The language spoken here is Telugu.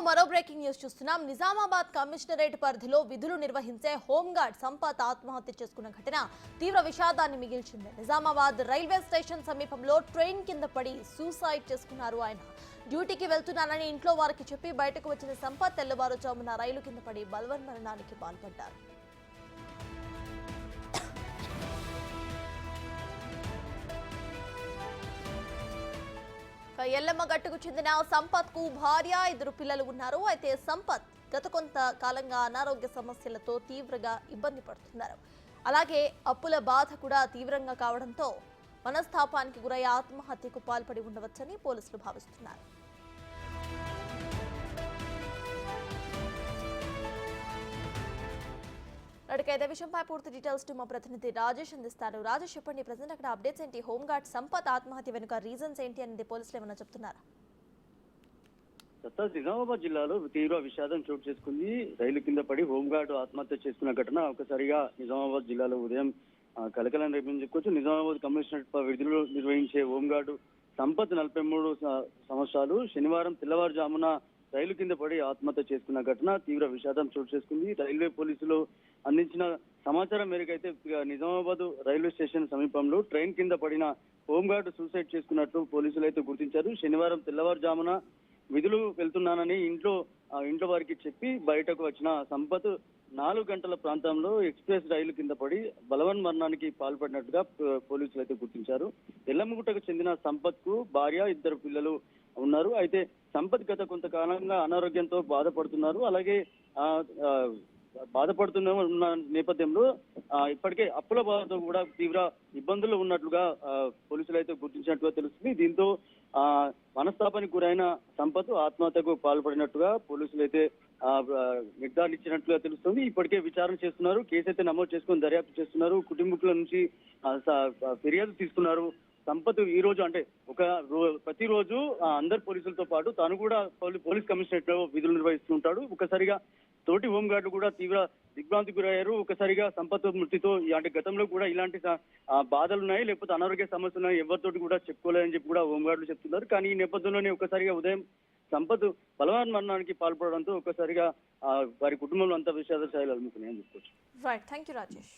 మరో బ్రేకింగ్ న్యూస్ చూస్తున్నాం. నిజామాబాద్ కమిషనరేట్ పరిధిలో విధులు నిర్వహించే హోంగార్డ్ సంపత్ ఆత్మహత్య చేసుకున్న ఘటన తీవ్ర విషాదాన్ని మిగిల్చింది. నిజామాబాద్ రైల్వే స్టేషన్ సమీపంలో ట్రైన్ కింద పడి సూసైడ్ చేసుకున్నారు ఆయన. డ్యూటీకి వెళ్తున్నానని ఇంట్లో వారికి చెప్పి బయటకు వచ్చిన సంపత్ తెల్లవారుజామున రైలు కింద పడి బలవన్మరణానికి పాల్పడ్డారు. ఎల్లమ్మ గట్టుకు చెందిన సంపత్ కు భార్య, 2 పిల్లలు ఉన్నారు. అయితే సంపత్ గత కొంత కాలంగా అనారోగ్య సమస్యలతో తీవ్రంగా ఇబ్బంది పడుతున్నారు. అలాగే అప్పుల బాధ కూడా తీవ్రంగా కావడంతో మనస్తాపానికి గురై ఆత్మహత్యకు పాల్పడి ఉండవచ్చని పోలీసులు భావిస్తున్నారు. ఇదే విషయంపై పూర్తి డీటెయిల్స్ మా ప్రతినిధి రాజేష్ అందిస్తారు. రాజేష్, చెప్పండి, ప్రజెంట్ అక్కడ అప్డేట్స్ ఏంటి? హోంగార్డ్ సంపత్ ఆత్మహత్య వెనుక రీజన్స్ ఏంటి అనేది పోలీసులు ఏమైనా చెప్తున్నారా? నిజామాబాద్ జిల్లాలో తీవ్ర విషాదం చోటు చేసుకుంది. రైలు కింద పడి హోంగార్డు ఆత్మహత్య చేసుకున్న ఘటన ఒకసారిగా నిజామాబాద్ జిల్లాలో ఉదయం కలకలం రేపని చెప్పుకోవచ్చు. నిజామాబాద్ కమిషనరేట్ విధులు నిర్వహించే హోంగార్డు సంపత్ 43 సంవత్సరాలు శనివారం తెల్లవారుజామున రైలు కింద పడి ఆత్మహత్య చేసుకున్న ఘటన తీవ్ర విషాదం చోటు చేసుకుంది. రైల్వే పోలీసులు అందించిన సమాచారం మేరకు అయితే నిజామాబాద్ రైల్వే స్టేషన్ సమీపంలో ట్రైన్ కింద పడిన హోంగార్డు సూసైడ్ చేసుకున్నట్లు పోలీసులు అయితే గుర్తించారు. శనివారం తెల్లవారుజామున విధులు వెళ్తున్నానని ఇంట్లో వారికి చెప్పి బయటకు వచ్చిన సంపత్ 4 గంటల ప్రాంతంలో ఎక్స్ప్రెస్ రైలు కింద పడి బలవన్మరణానికి పాల్పడినట్టుగా పోలీసులు అయితే గుర్తించారు. ఎల్లమ్మగుట్టకు చెందిన సంపత్ కు భార్య, 2 పిల్లలు ఉన్నారు. అయితే సంపత్ గత కొంతకాలంగా అనారోగ్యంతో బాధపడుతున్నారు. అలాగే బాధపడుతున్న నేపథ్యంలో ఇప్పటికే అప్పుల బాధతో కూడా తీవ్ర ఇబ్బందులు ఉన్నట్లుగా పోలీసులు అయితే గుర్తించినట్టుగా తెలుస్తుంది. దీంతో మనస్తాపానికి గురైన సంపత్ ఆత్మహత్యకు పాల్పడినట్టుగా పోలీసులు అయితే నిర్ధారించినట్లుగా తెలుస్తుంది. ఇప్పటికే విచారణ చేస్తున్నారు. కేసు అయితే నమోదు చేసుకుని దర్యాప్తు చేస్తున్నారు. కుటుంబీకుల నుంచి ఫిర్యాదు తీసుకున్నారు. సంపత్ ఈ రోజు అంటే ప్రతిరోజు అందరు పోలీసులతో పాటు తాను కూడా పోలీస్ కమిషనరేట్ లో విధులు నిర్వహిస్తుంటాడు. ఒకసారిగా తోటి హోంగార్డులు కూడా తీవ్ర దిగ్భ్రాంతికి గురయ్యారు. ఒకసారిగా సంపత్ మృతితో అంటే గతంలో కూడా ఇలాంటి బాధలు ఉన్నాయి, లేకపోతే అనారోగ్య సమస్యలు ఉన్నాయి, ఎవరితోటి కూడా చెప్పుకోలేదని చెప్పి కూడా హోంగార్డులు చెప్తున్నారు. కానీ ఈ నేపథ్యంలోనే ఒకసారిగా ఉదయం సంపత్ బలవన్మరణానికి పాల్పడడంతో ఒక్కసారిగా వారి కుటుంబంలో అంతా విషాద ఛాయలు అలుముకున్నాయని చెప్పుకోవచ్చు. Right, thank you Rajesh.